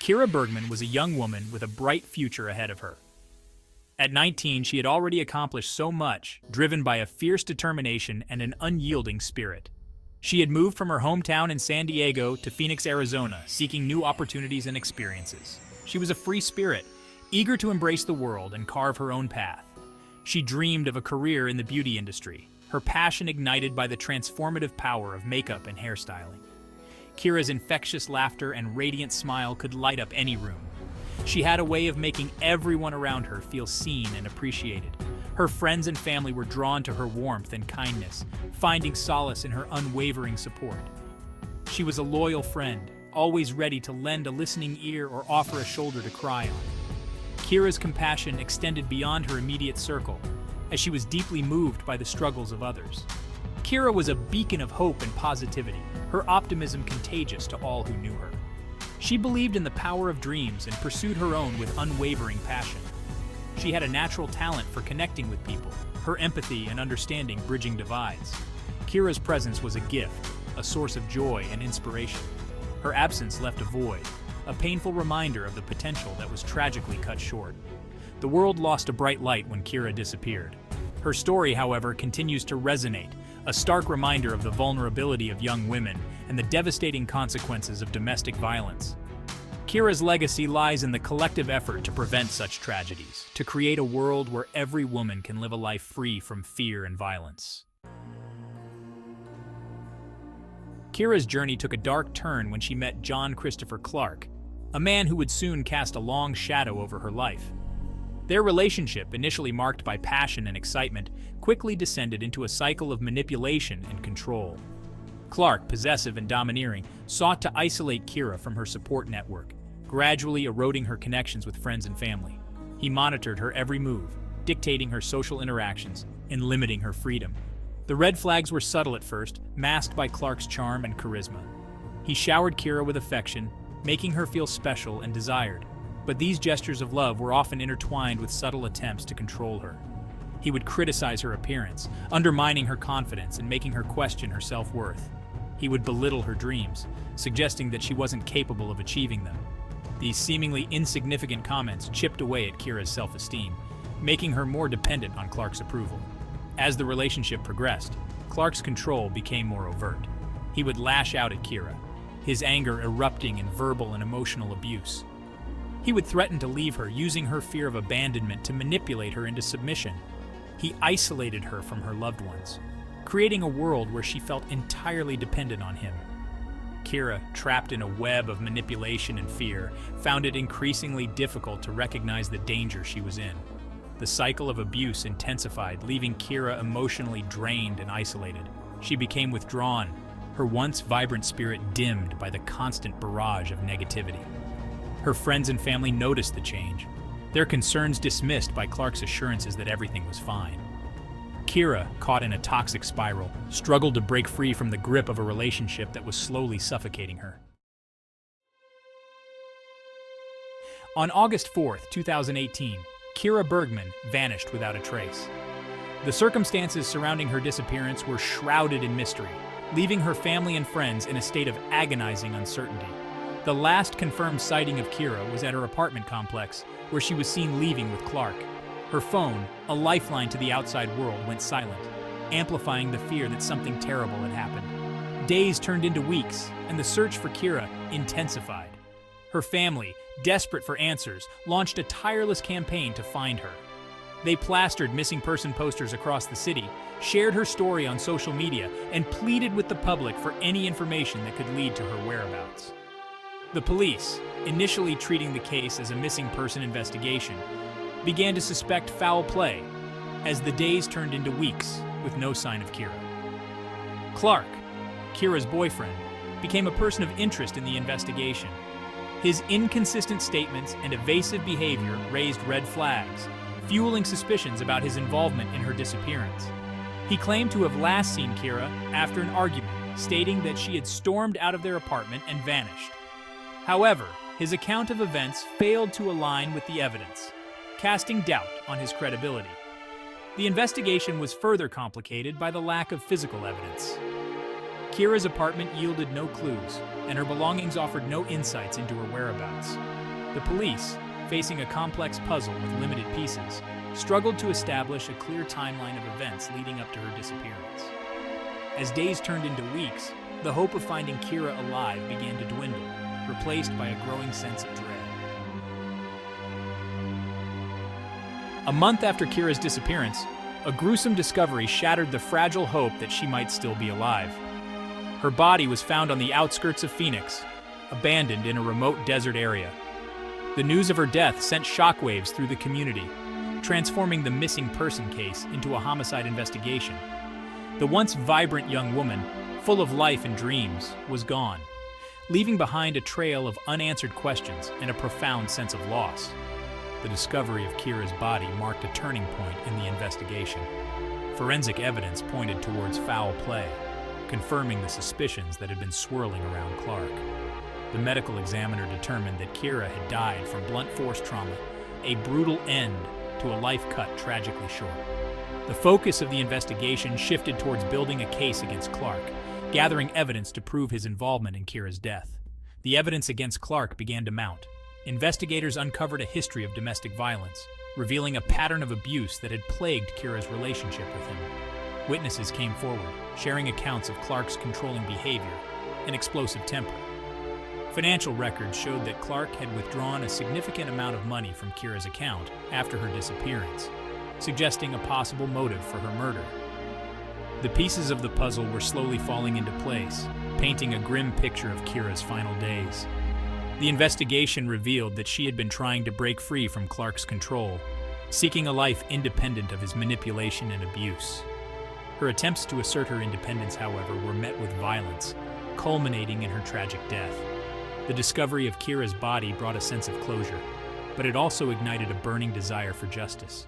Kiera Bergman was a young woman with a bright future ahead of her. At 19, she had already accomplished so much, driven by a fierce determination and an unyielding spirit. She had moved from her hometown in San Diego to Phoenix, Arizona, seeking new opportunities and experiences. She was a free spirit, eager to embrace the world and carve her own path. She dreamed of a career in the beauty industry, her passion ignited by the transformative power of makeup and hairstyling. Kiera's infectious laughter and radiant smile could light up any room. She had a way of making everyone around her feel seen and appreciated. Her friends and family were drawn to her warmth and kindness, finding solace in her unwavering support. She was a loyal friend, always ready to lend a listening ear or offer a shoulder to cry on. Kiera's compassion extended beyond her immediate circle, as she was deeply moved by the struggles of others. Kiera was a beacon of hope and positivity, her optimism contagious to all who knew her. She believed in the power of dreams and pursued her own with unwavering passion. She had a natural talent for connecting with people, her empathy and understanding bridging divides. Kiera's presence was a gift, a source of joy and inspiration. Her absence left a void, a painful reminder of the potential that was tragically cut short. The world lost a bright light when Kiera disappeared. Her story, however, continues to resonate, a stark reminder of the vulnerability of young women and the devastating consequences of domestic violence. Kiera's legacy lies in the collective effort to prevent such tragedies, to create a world where every woman can live a life free from fear and violence. Kiera's journey took a dark turn when she met John Christopher Clark, a man who would soon cast a long shadow over her life. Their relationship, initially marked by passion and excitement, quickly descended into a cycle of manipulation and control. Clark, possessive and domineering, sought to isolate Kiera from her support network, gradually eroding her connections with friends and family. He monitored her every move, dictating her social interactions and limiting her freedom. The red flags were subtle at first, masked by Clark's charm and charisma. He showered Kiera with affection, making her feel special and desired. But these gestures of love were often intertwined with subtle attempts to control her. He would criticize her appearance, undermining her confidence and making her question her self-worth. He would belittle her dreams, suggesting that she wasn't capable of achieving them. These seemingly insignificant comments chipped away at Kiera's self-esteem, making her more dependent on Clark's approval. As the relationship progressed, Clark's control became more overt. He would lash out at Kiera, his anger erupting in verbal and emotional abuse. He would threaten to leave her, using her fear of abandonment to manipulate her into submission. He isolated her from her loved ones, creating a world where she felt entirely dependent on him. Kiera, trapped in a web of manipulation and fear, found it increasingly difficult to recognize the danger she was in. The cycle of abuse intensified, leaving Kiera emotionally drained and isolated. She became withdrawn, her once vibrant spirit dimmed by the constant barrage of negativity. Her friends and family noticed the change, their concerns dismissed by Clark's assurances that everything was fine. Kiera, caught in a toxic spiral, struggled to break free from the grip of a relationship that was slowly suffocating her. On August 4th, 2018, Kiera Bergman vanished without a trace. The circumstances surrounding her disappearance were shrouded in mystery, leaving her family and friends in a state of agonizing uncertainty. The last confirmed sighting of Kiera was at her apartment complex, where she was seen leaving with Clark. Her phone, a lifeline to the outside world, went silent, amplifying the fear that something terrible had happened. Days turned into weeks, and the search for Kiera intensified. Her family, desperate for answers, launched a tireless campaign to find her. They plastered missing person posters across the city, shared her story on social media, and pleaded with the public for any information that could lead to her whereabouts. The police, initially treating the case as a missing person investigation, began to suspect foul play as the days turned into weeks with no sign of Kiera. Clark, Kiera's boyfriend, became a person of interest in the investigation. His inconsistent statements and evasive behavior raised red flags, fueling suspicions about his involvement in her disappearance. He claimed to have last seen Kiera after an argument, stating that she had stormed out of their apartment and vanished. However, his account of events failed to align with the evidence, casting doubt on his credibility. The investigation was further complicated by the lack of physical evidence. Kiera's apartment yielded no clues, and her belongings offered no insights into her whereabouts. The police, facing a complex puzzle with limited pieces, struggled to establish a clear timeline of events leading up to her disappearance. As days turned into weeks, the hope of finding Kiera alive began to dwindle, replaced by a growing sense of dread. A month after Kiera's disappearance, a gruesome discovery shattered the fragile hope that she might still be alive. Her body was found on the outskirts of Phoenix, abandoned in a remote desert area. The news of her death sent shockwaves through the community, transforming the missing person case into a homicide investigation. The once vibrant young woman, full of life and dreams, was gone, leaving behind a trail of unanswered questions and a profound sense of loss. The discovery of Kiera's body marked a turning point in the investigation. Forensic evidence pointed towards foul play, confirming the suspicions that had been swirling around Clark. The medical examiner determined that Kiera had died from blunt force trauma, a brutal end to a life cut tragically short. The focus of the investigation shifted towards building a case against Clark, gathering evidence to prove his involvement in Kiera's death. The evidence against Clark began to mount. Investigators uncovered a history of domestic violence, revealing a pattern of abuse that had plagued Kiera's relationship with him. Witnesses came forward, sharing accounts of Clark's controlling behavior and explosive temper. Financial records showed that Clark had withdrawn a significant amount of money from Kiera's account after her disappearance, suggesting a possible motive for her murder. The pieces of the puzzle were slowly falling into place, painting a grim picture of Kiera's final days. The investigation revealed that she had been trying to break free from Clark's control, seeking a life independent of his manipulation and abuse. Her attempts to assert her independence, however, were met with violence, culminating in her tragic death. The discovery of Kiera's body brought a sense of closure, but it also ignited a burning desire for justice.